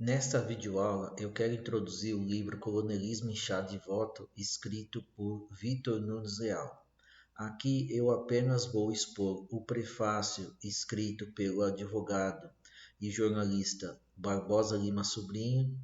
Nesta videoaula, eu quero introduzir o livro Coronelismo em Chá de Voto, escrito por Vitor Nunes Leal. Aqui eu apenas vou expor o prefácio escrito pelo advogado e jornalista Barbosa Lima Sobrinho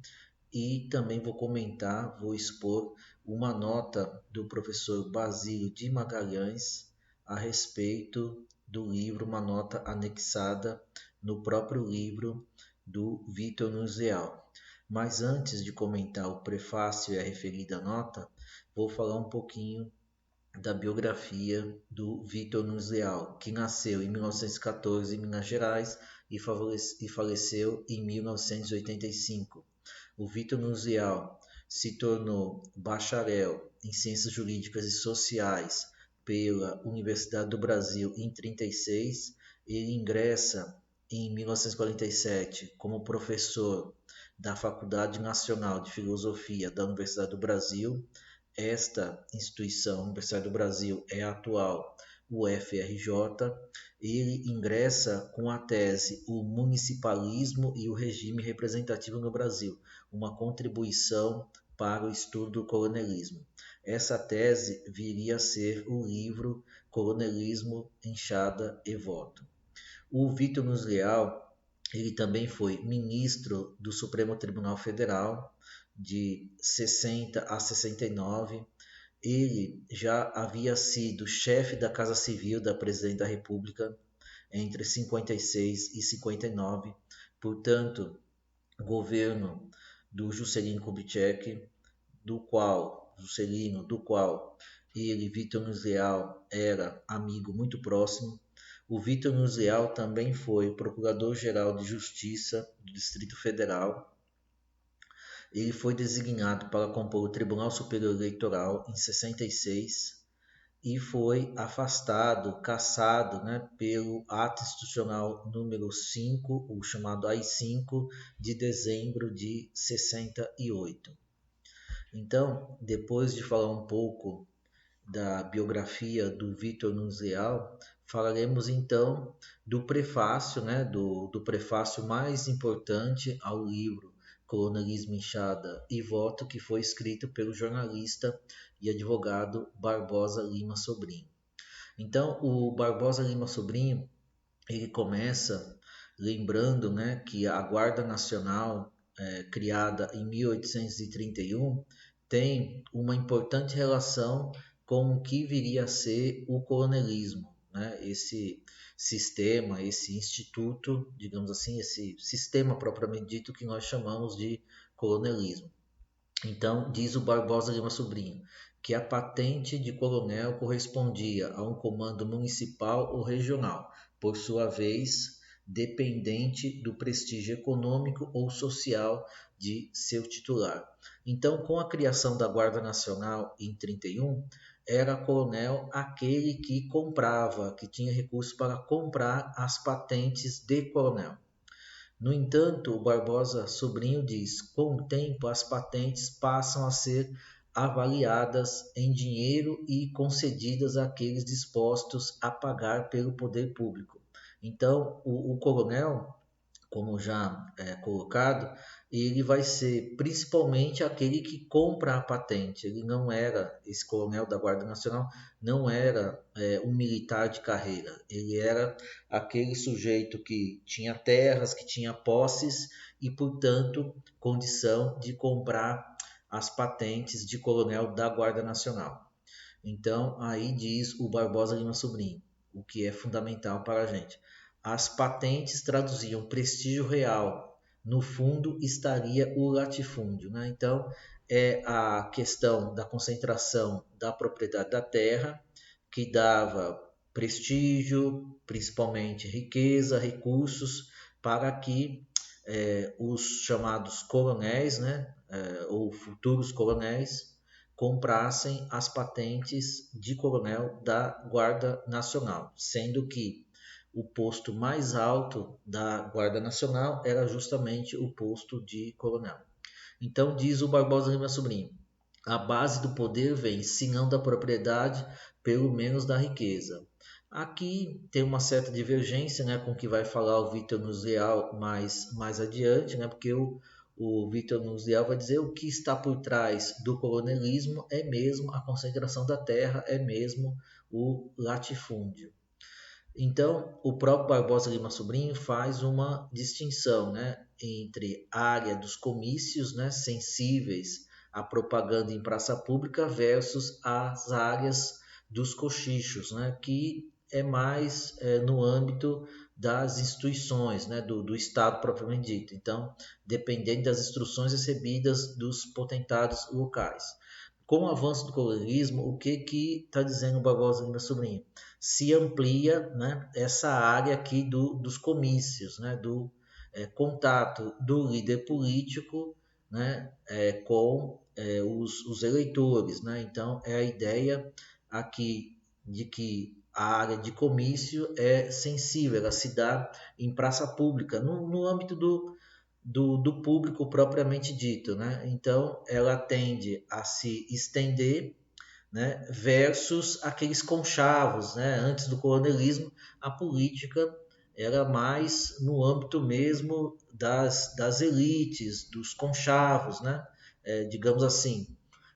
e também vou expor uma nota do professor Basílio de Magalhães a respeito do livro, uma nota anexada no próprio livro do Vitor Nunes Leal. Mas antes de comentar o prefácio e a referida nota, vou falar um pouquinho da biografia do Vitor Nunes Leal, que nasceu em 1914 em Minas Gerais e faleceu em 1985. O Vitor Nunes Leal se tornou bacharel em Ciências Jurídicas e Sociais pela Universidade do Brasil em 1936. Ele ingressa em 1947 como professor da Faculdade Nacional de Filosofia da Universidade do Brasil. Esta instituição, Universidade do Brasil, é a atual UFRJ. Ele ingressa com a tese O Municipalismo e o Regime Representativo no Brasil, uma contribuição para o estudo do coronelismo. Essa tese viria a ser o livro Coronelismo, Enxada e Voto. O Vitor Nunes Leal, ele também foi ministro do Supremo Tribunal Federal de 60 a 69. Ele já havia sido chefe da Casa Civil da Presidente da República entre 56 e 59, portanto, governo do Juscelino Kubitschek, do qual ele, Vitor Nunes Leal, era amigo muito próximo. O Vitor Nunes Leal também foi Procurador-Geral de Justiça do Distrito Federal. Ele foi designado para compor o Tribunal Superior Eleitoral em 66 e foi afastado, cassado, pelo Ato Institucional número 5, o chamado AI-5, de dezembro de 68. Então, depois de falar um pouco da biografia do Vitor Nunes Leal, falaremos então do prefácio, do prefácio mais importante ao livro Coronelismo, Enxada e Voto, que foi escrito pelo jornalista e advogado Barbosa Lima Sobrinho. Então, o Barbosa Lima Sobrinho, ele começa lembrando, que a Guarda Nacional, criada em 1831, tem uma importante relação com o que viria a ser o coronelismo, esse sistema, esse instituto, digamos assim, esse sistema propriamente dito que nós chamamos de coronelismo. Então, diz o Barbosa Lima Sobrinho, que a patente de coronel correspondia a um comando municipal ou regional, por sua vez, dependente do prestígio econômico ou social de seu titular. Então, com a criação da Guarda Nacional em 31, era coronel aquele que comprava, que tinha recursos para comprar as patentes de coronel. No entanto, o Barbosa Sobrinho diz: com o tempo, as patentes passam a ser avaliadas em dinheiro e concedidas àqueles dispostos a pagar pelo poder público. Então, o coronel, como já é colocado, ele vai ser principalmente aquele que compra a patente. Ele não era, esse coronel da Guarda Nacional, não era um militar de carreira. Ele era aquele sujeito que tinha terras, que tinha posses e, portanto, condição de comprar as patentes de coronel da Guarda Nacional. Então, aí diz o Barbosa Lima Sobrinho, o que é fundamental para a gente. As patentes traduziam prestígio real. No fundo estaria o latifúndio. Então, é a questão da concentração da propriedade da terra que dava prestígio, principalmente riqueza, recursos, para que os chamados coronéis, ou futuros coronéis, comprassem as patentes de coronel da Guarda Nacional, sendo que o posto mais alto da Guarda Nacional era justamente o posto de coronel. Então diz o Barbosa Lima Sobrinho: a base do poder vem, se não da propriedade, pelo menos da riqueza. Aqui tem uma certa divergência com o que vai falar o Vitor Nunes Leal mais adiante, porque o Victor Nuzial vai dizer o que está por trás do coronelismo é mesmo a concentração da terra, é mesmo o latifúndio. Então, o próprio Barbosa Lima Sobrinho faz uma distinção, né, entre a área dos comícios, né, sensíveis à propaganda em praça pública versus as áreas dos cochichos, né, que é mais no âmbito das instituições, né, do Estado propriamente dito. Então, dependendo das instruções recebidas dos potentados locais. Com o avanço do colorismo, o que está dizendo o Barbosa Lima Sobrinho? Se amplia, né, essa área aqui dos comícios, né, do contato do líder político, né, com os eleitores. Né? Então, é a ideia aqui de que a área de comício é sensível, ela se dá em praça pública, no âmbito do público propriamente dito. Né? Então, ela tende a se estender, né, versus aqueles conchavos. Né? Antes do coronelismo, a política era mais no âmbito mesmo das elites, dos conchavos, né? Digamos assim,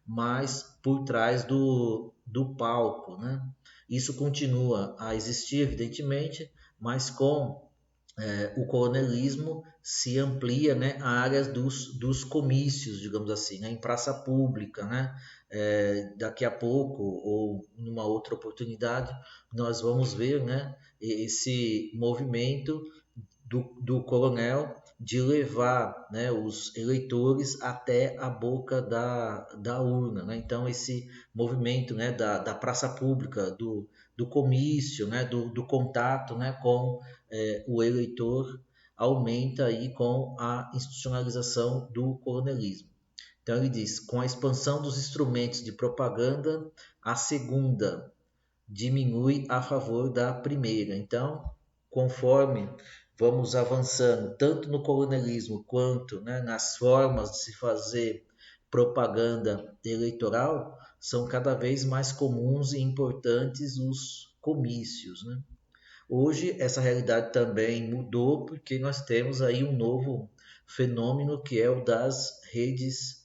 mais por trás do palco. Né? Isso continua a existir, evidentemente, mas com o coronelismo se amplia, né, a áreas dos comícios, digamos assim, né, em praça pública. Né? Daqui a pouco, ou numa outra oportunidade, nós vamos ver, né, esse movimento do coronel de levar, né, os eleitores até a boca da urna. Né? Então, esse movimento, né, da praça pública, do comício, né, do contato, né, com o eleitor, aumenta aí com a institucionalização do coronelismo. Então ele diz, com a expansão dos instrumentos de propaganda, a segunda diminui a favor da primeira. Então, conforme vamos avançando, tanto no coronelismo quanto, né, nas formas de se fazer propaganda eleitoral, são cada vez mais comuns e importantes os comícios. Né? Hoje essa realidade também mudou porque nós temos aí um novo fenômeno que é o das redes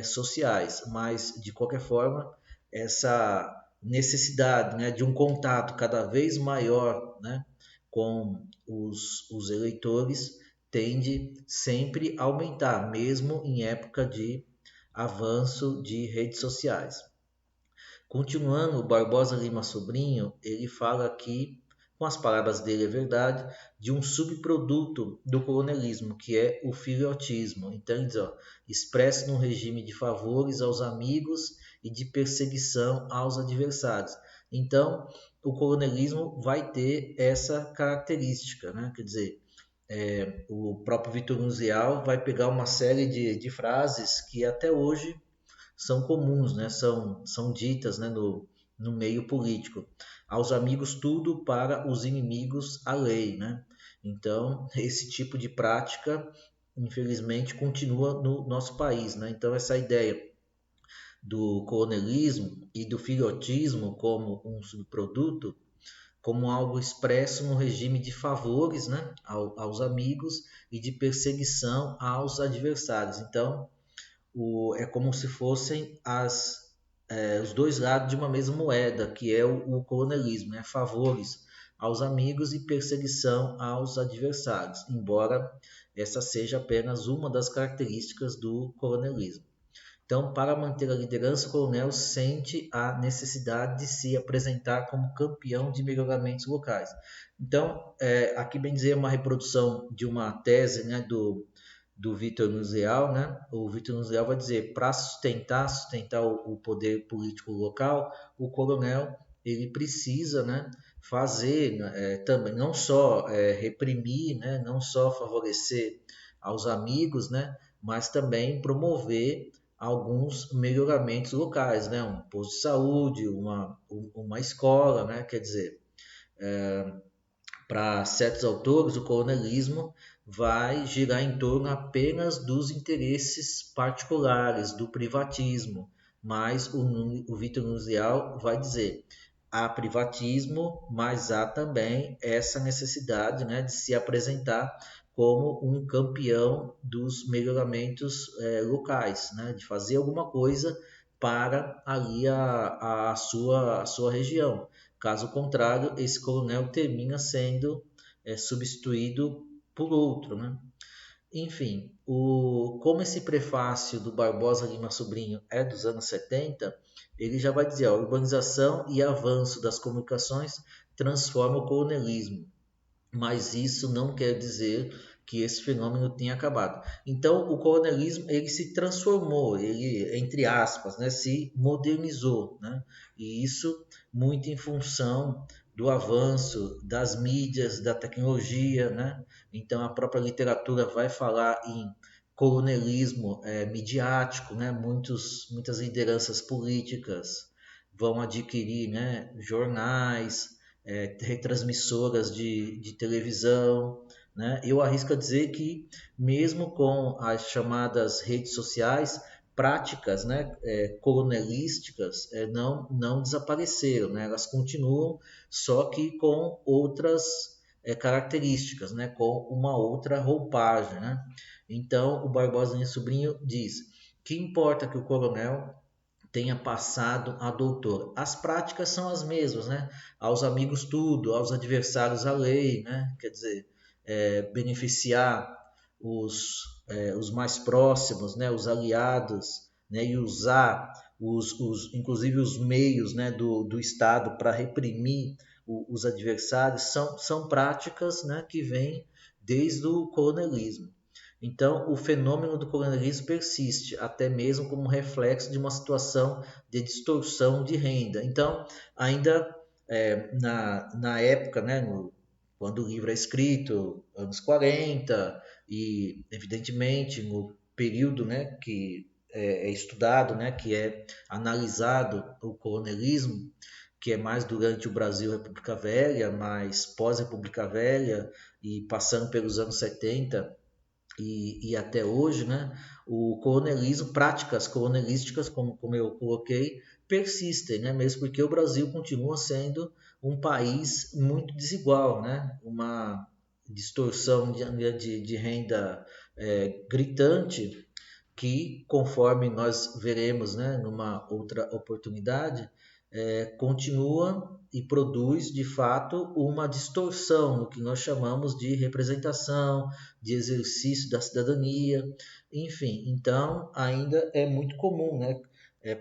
sociais, mas de qualquer forma essa necessidade, né, de um contato cada vez maior, né, com os eleitores tende sempre a aumentar, mesmo em época de avanço de redes sociais. Continuando, o Barbosa Lima Sobrinho, ele fala aqui, com as palavras dele é verdade, de um subproduto do coronelismo, que é o filiotismo. Então ele diz, ó, expresso num regime de favores aos amigos e de perseguição aos adversários. Então, o coronelismo vai ter essa característica, né? Quer dizer, o próprio Vitor Nuzial vai pegar uma série de frases que até hoje são comuns, né? São ditas, né, no meio político. Aos amigos tudo, para os inimigos a lei. Né? Então, esse tipo de prática, infelizmente, continua no nosso país. Né? Então, essa ideia do coronelismo e do filhotismo como um subproduto, como algo expresso no regime de favores, né, aos amigos e de perseguição aos adversários. Então, é como se fossem os dois lados de uma mesma moeda, que é o coronelismo, né? Favores aos amigos e perseguição aos adversários, embora essa seja apenas uma das características do coronelismo. Então, para manter a liderança, o coronel sente a necessidade de se apresentar como campeão de melhoramentos locais. Então, aqui bem dizer, é uma reprodução de uma tese, né, do Victor Nuzial. Né? O Victor Nuzial vai dizer, para sustentar o poder político local, o coronel ele precisa, né, fazer também, não só reprimir, né, não só favorecer aos amigos, né, mas também promover alguns melhoramentos locais, né, um posto de saúde, uma escola. Né, quer dizer, para certos autores, o coronelismo vai girar em torno apenas dos interesses particulares, do privatismo. Mas o Victor Nuzial vai dizer, há privatismo, mas há também essa necessidade, né, de se apresentar como um campeão dos melhoramentos locais, né? De fazer alguma coisa para ali a sua região. Caso contrário, esse coronel termina sendo substituído por outro, né? Enfim, como esse prefácio do Barbosa Lima Sobrinho é dos anos 70, ele já vai dizer, ó, urbanização e avanço das comunicações transforma o coronelismo, mas isso não quer dizer que esse fenômeno tenha acabado. Então, o coronelismo ele se transformou, ele, entre aspas, né, se modernizou, né? E isso muito em função do avanço das mídias, da tecnologia, né? Então, a própria literatura vai falar em coronelismo midiático, né? Muitas lideranças políticas vão adquirir, né, jornais, retransmissoras de televisão, né? Eu arrisco a dizer que mesmo com as chamadas redes sociais, práticas, né, coronelísticas não desapareceram, né? Elas continuam, só que com outras características, né? Com uma outra roupagem, né? Então, o Barbosa Lima Sobrinho diz que importa que o coronel tenha passado a doutor. As práticas são as mesmas, né? Aos amigos tudo, aos adversários a lei, né? Quer dizer, beneficiar os mais próximos, né? Os aliados, né? E usar inclusive os meios, né? do Estado para reprimir os adversários são práticas, né? Que vêm desde o coronelismo. Então, o fenômeno do coronelismo persiste, até mesmo como reflexo de uma situação de distorção de renda. Então, ainda na época, né, quando o livro é escrito, anos 40, e evidentemente no período, né, que é estudado, né, que é analisado o coronelismo, que é mais durante o Brasil República Velha, mais pós-República Velha e passando pelos anos 70, e até hoje, né, o coronelismo, práticas coronelísticas, como eu coloquei, persistem, né, mesmo porque o Brasil continua sendo um país muito desigual, né, uma distorção de renda gritante, que, conforme nós veremos, né, numa outra oportunidade, continua e produz, de fato, uma distorção no que nós chamamos de representação, de exercício da cidadania, enfim. Então, ainda é muito comum, né,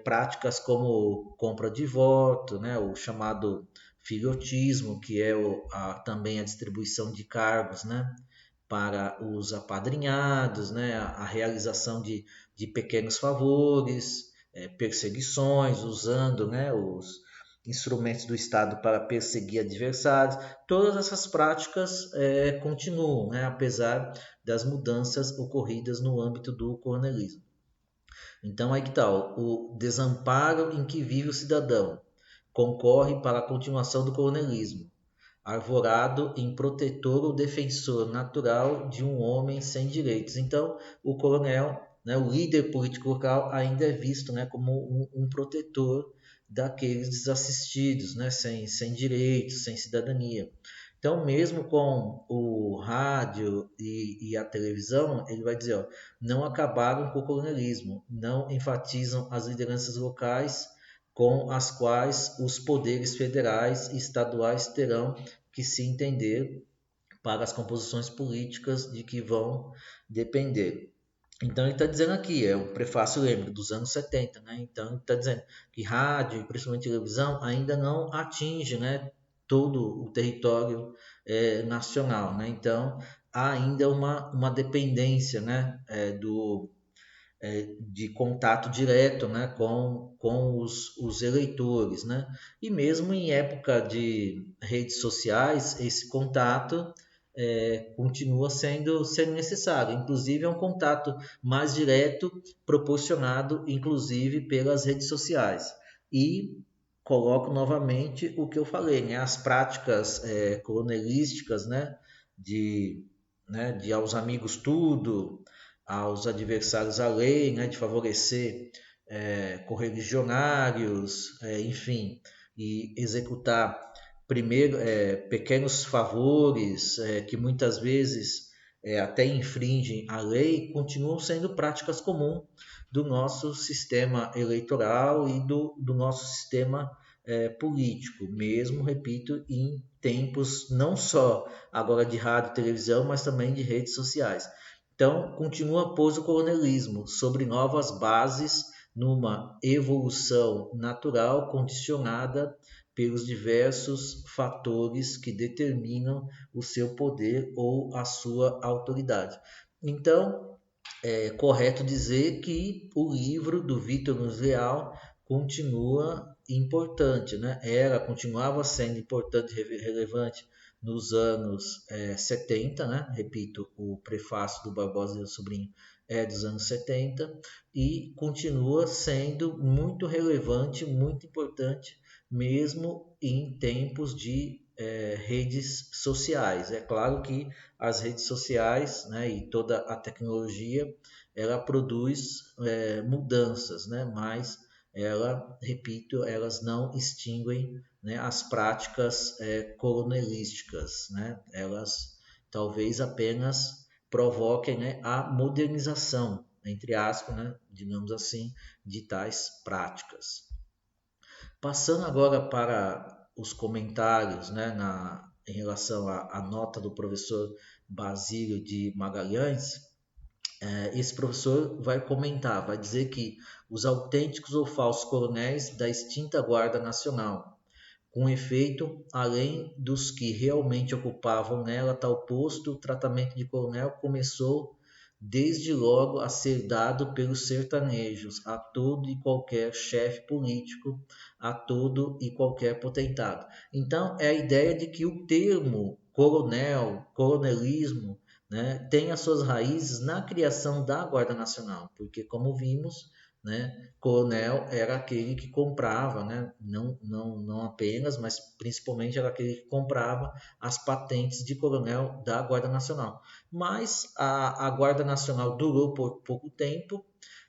práticas como compra de voto, né, o chamado filhotismo, que é também a distribuição de cargos, né, para os apadrinhados, né, a realização de pequenos favores, perseguições, usando, né, os instrumentos do Estado para perseguir adversários. Todas essas práticas continuam, né, apesar das mudanças ocorridas no âmbito do coronelismo. Então, aí que está, o desamparo em que vive o cidadão concorre para a continuação do coronelismo, arvorado em protetor ou defensor natural de um homem sem direitos. Então, o coronel, né, o líder político local, ainda é visto, né, como um protetor daqueles desassistidos, né, sem direitos, sem cidadania. Então, mesmo com o rádio e a televisão, ele vai dizer, ó, não acabaram com o coronelismo, não enfatizam as lideranças locais com as quais os poderes federais e estaduais terão que se entender para as composições políticas de que vão depender. Então ele está dizendo aqui, é o prefácio, lembra, dos anos 70, né? Então ele está dizendo que rádio e principalmente televisão ainda não atinge, né, todo o território nacional, né? Então há ainda uma dependência, né, de contato direto, né, com os eleitores, né? E mesmo em época de redes sociais, esse contato continua sendo necessário. Inclusive é um contato mais direto, proporcionado, inclusive, pelas redes sociais. E coloco novamente o que eu falei, né? As práticas coronelísticas, de, de aos amigos tudo, aos adversários a lei, né, de favorecer correligionários, enfim, e executar primeiro pequenos favores que muitas vezes até infringem a lei, continuam sendo práticas comuns do nosso sistema eleitoral e do nosso sistema político, mesmo, repito, em tempos não só agora de rádio e televisão, mas também de redes sociais. Então, continua pôs o coronelismo sobre novas bases numa evolução natural condicionada pelos diversos fatores que determinam o seu poder ou a sua autoridade. Então, é correto dizer que o livro do Vítor Nunes Leal continua importante, né? Continuava sendo importante e relevante nos anos 70, né? Repito, o prefácio do Barbosa e Sobrinho é dos anos 70 e continua sendo muito relevante, muito importante, mesmo em tempos de redes sociais. É claro que as redes sociais, né, e toda a tecnologia, ela produz mudanças, né, mas repito, elas não extinguem, né, as práticas coronelísticas, né, elas talvez apenas provoquem, né, a modernização, entre aspas, né, digamos assim, de tais práticas. Passando agora para os comentários, né, em relação à nota do professor Basílio de Magalhães, esse professor vai comentar, vai dizer que os autênticos ou falsos coronéis da extinta Guarda Nacional, com efeito, além dos que realmente ocupavam nela tal posto, o tratamento de coronel começou desde logo a ser dado pelos sertanejos a todo e qualquer chefe político, a todo e qualquer potentado. Então, é a ideia de que o termo coronel, coronelismo, né, tem as suas raízes na criação da Guarda Nacional, porque, como vimos, né, coronel era aquele que comprava, né, não apenas, mas principalmente era aquele que comprava as patentes de coronel da Guarda Nacional. Mas a Guarda Nacional durou por pouco tempo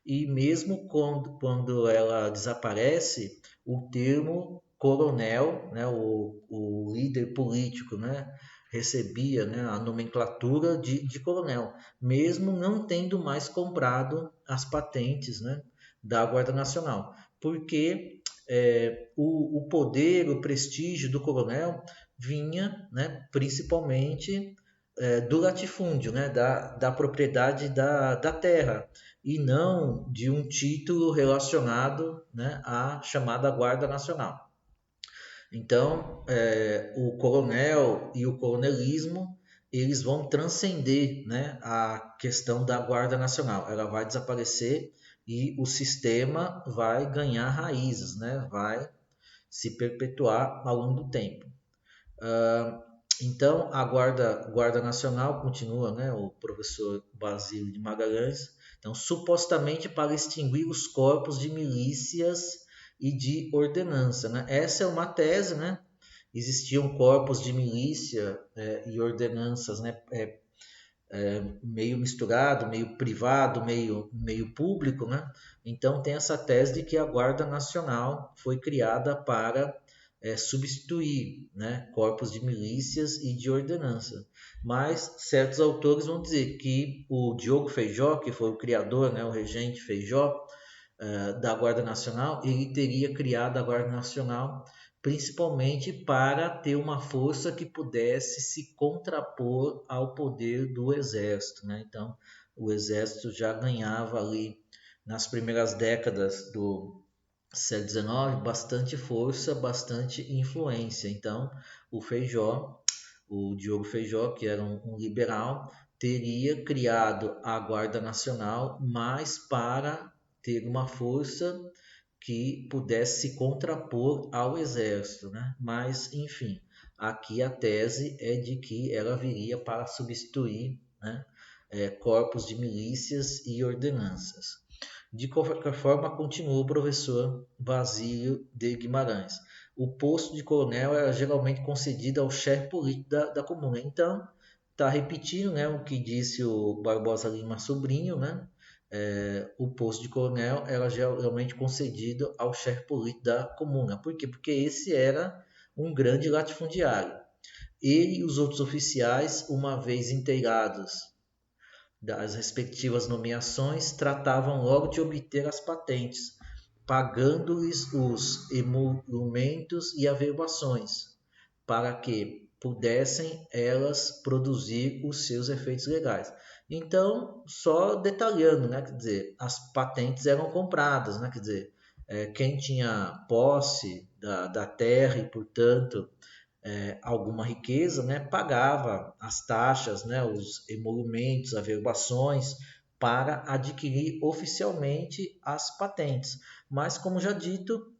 e mesmo quando ela desaparece, o termo coronel, né, o líder político, né, recebia, né, a nomenclatura de coronel, mesmo não tendo mais comprado as patentes, né, da Guarda Nacional, porque o poder, o prestígio do coronel vinha, né, principalmente do latifúndio, né, da propriedade da terra, e não de um título relacionado, né, à chamada Guarda Nacional. Então, o coronel e o coronelismo, eles vão transcender, né, a questão da Guarda Nacional. Ela vai desaparecer e o sistema vai ganhar raízes, né, vai se perpetuar ao longo do tempo. Então, a Guarda Nacional continua, né, o professor Basílio de Magalhães, então, supostamente para extinguir os corpos de milícias e de ordenança. Né? Essa é uma tese, né? Existiam corpos de milícia e ordenanças, né? Meio misturado, meio privado, meio público, né? Então tem essa tese de que a Guarda Nacional foi criada para substituir, né, corpos de milícias e de ordenança. Mas certos autores vão dizer que o Diogo Feijó, que foi o criador, né, o regente Feijó, da Guarda Nacional, ele teria criado a Guarda Nacional principalmente para ter uma força que pudesse se contrapor ao poder do exército, né? Então, o exército já ganhava ali nas primeiras décadas do século XIX bastante força, bastante influência. Então, o Diogo Feijó, que era um liberal, teria criado a Guarda Nacional mais para ter uma força que pudesse se contrapor ao exército, né? Mas, enfim, aqui a tese é de que ela viria para substituir, né, corpos de milícias e ordenanças. De qualquer forma, continua o professor Basílio de Guimarães. O posto de coronel era geralmente concedido ao chefe político da comuna. Então, está repetindo, né, o que disse o Barbosa Lima Sobrinho, né? O posto de coronel era geralmente concedido ao chefe político da comuna. Por quê? Porque esse era um grande latifundiário. Ele e os outros oficiais, uma vez inteirados das respectivas nomeações tratavam logo de obter as patentes, pagando-lhes os emolumentos e averbações, para que pudessem elas produzir os seus efeitos legais. Então, só detalhando, né, quer dizer, as patentes eram compradas, né, quer dizer, quem tinha posse da terra e, portanto, alguma riqueza, né, pagava as taxas, né, os emolumentos, averbações, para adquirir oficialmente as patentes. Mas, como já dito,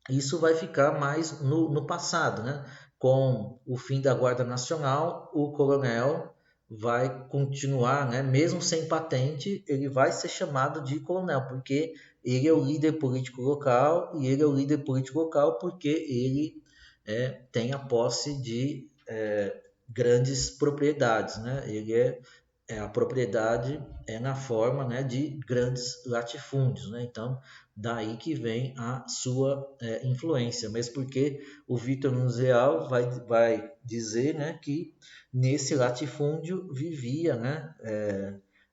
isso vai ficar mais no passado, né? Com o fim da Guarda Nacional, o coronel vai continuar, né? Mesmo sem patente, ele vai ser chamado de coronel, porque ele é o líder político local e ele é o líder político local porque ele tem a posse de grandes propriedades, né? Ele a propriedade é na forma, né, de grandes latifúndios, né? Então, daí que vem a sua influência, mesmo porque o Vitor Nunes Leal vai dizer, né, que nesse latifúndio vivia, né,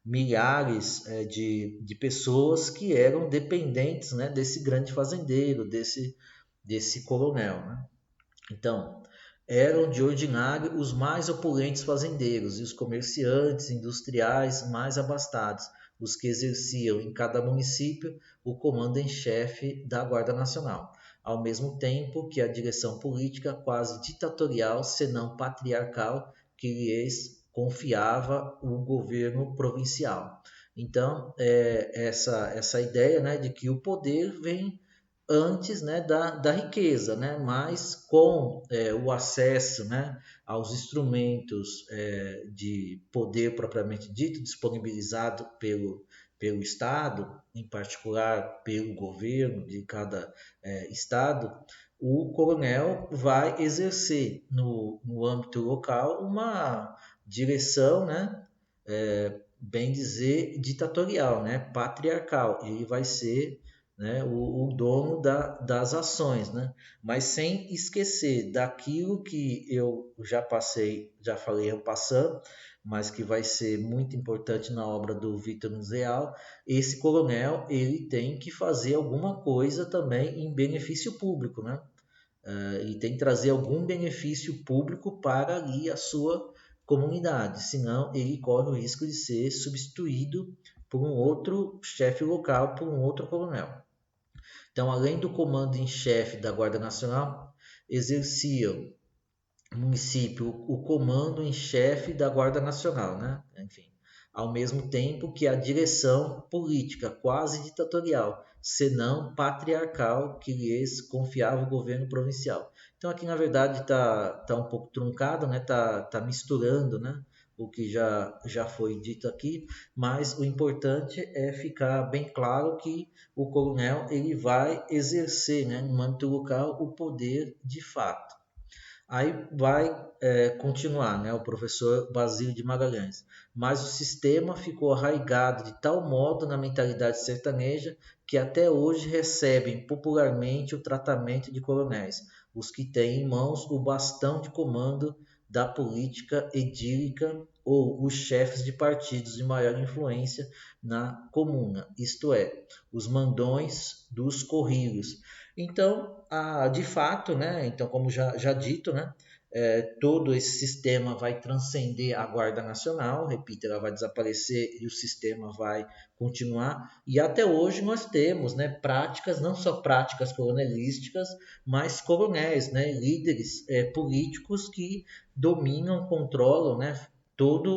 milhares de pessoas que eram dependentes, né, desse grande fazendeiro, desse coronel, né? Então, eram de ordinário os mais opulentes fazendeiros e os comerciantes industriais mais abastados, os que exerciam em cada município o comando em chefe da Guarda Nacional, ao mesmo tempo que a direção política quase ditatorial, senão patriarcal, que lhes confiava o governo provincial. Então, essa ideia, né, de que o poder vem antes, né, da riqueza, né, mas com o acesso, né, aos instrumentos de poder propriamente dito, disponibilizado pelo Estado, em particular pelo governo de cada Estado, o coronel vai exercer no âmbito local uma direção, né, bem dizer, ditatorial, né, patriarcal. Ele vai ser, né, o dono das ações, né? Mas sem esquecer daquilo que eu já falei em passando, mas que vai ser muito importante na obra do Vitor Museal. Esse coronel ele tem que fazer alguma coisa também em benefício público, né? Ele tem que trazer algum benefício público para ali a sua comunidade, senão ele corre o risco de ser substituído por um outro chefe local, por um outro coronel. Então, além do comando em chefe da Guarda Nacional, exercia o município o comando em chefe da Guarda Nacional, né? Enfim, ao mesmo tempo que a direção política quase ditatorial, senão patriarcal, que lhes confiava o governo provincial. Então aqui na verdade tá um pouco truncado, né? Tá misturando, né? O que já foi dito aqui, mas o importante é ficar bem claro que o coronel ele vai exercer, né, no âmbito local o poder de fato. Aí vai continuar, né, o professor Basílio de Magalhães. Mas o sistema ficou arraigado de tal modo na mentalidade sertaneja que até hoje recebem popularmente o tratamento de coronéis, os que têm em mãos o bastão de comando da política edílica ou os chefes de partidos de maior influência na comuna, isto é, os mandões dos corrilhos. Então, de fato, né, então como já dito, né, todo esse sistema vai transcender a Guarda Nacional, repito, ela vai desaparecer e o sistema vai continuar. E até hoje nós temos, né, práticas, não só práticas coronelísticas, mas coronéis, né, líderes políticos que dominam, controlam, né, todo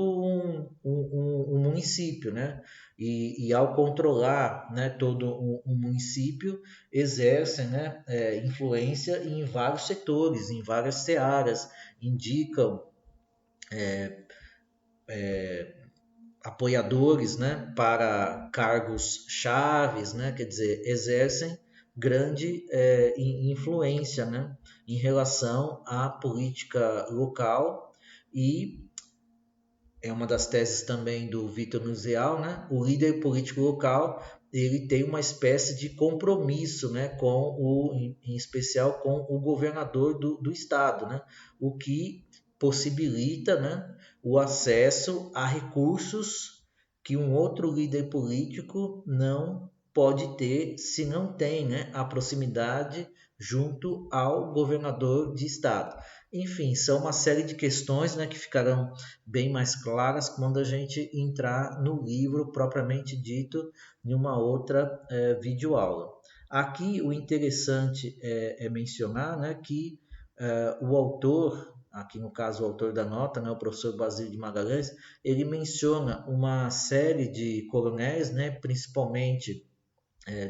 um município, né? E ao controlar, né, todo um município, exercem, né, influência em vários setores, em várias searas, indicam apoiadores, né, para cargos chaves, né, quer dizer, exercem grande influência, né, em relação à política local e é uma das teses também do Vitor Nuzial, né? O líder político local ele tem uma espécie de compromisso, né, em especial com o governador do estado, né? O que possibilita, né, o acesso a recursos que um outro líder político não pode ter se não tem, né, a proximidade junto ao governador de estado. Enfim, são uma série de questões, né, que ficarão bem mais claras quando a gente entrar no livro propriamente dito em uma outra videoaula. Aqui o interessante é mencionar, né, que o autor, aqui no caso o autor da nota, né, o professor Basílio de Magalhães, ele menciona uma série de coronéis, né, principalmente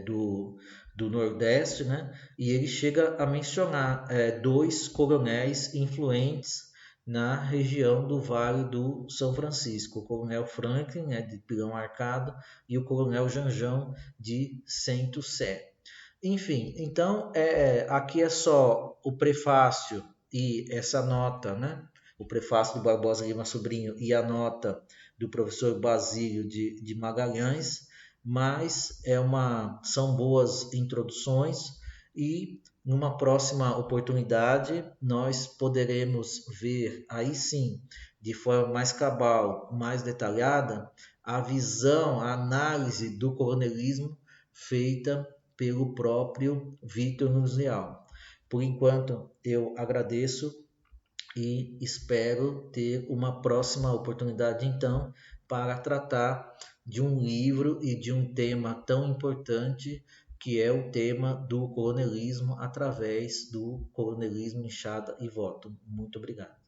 do Nordeste, né, e ele chega a mencionar dois coronéis influentes na região do Vale do São Francisco, o coronel Franklin, né, de Pilão Arcado, e o coronel Janjão de Centro-Sé. Enfim, então aqui é só o prefácio e essa nota, né? O prefácio do Barbosa Lima Sobrinho e a nota do professor Basílio de Magalhães, mas são boas introduções e numa próxima oportunidade nós poderemos ver aí sim, de forma mais cabal, mais detalhada, a visão, a análise do coronelismo feita pelo próprio Vitor Nunes Leal. Por enquanto, eu agradeço e espero ter uma próxima oportunidade, então, para tratar de um livro e de um tema tão importante que é o tema do coronelismo através do coronelismo, enxada e voto. Muito obrigado.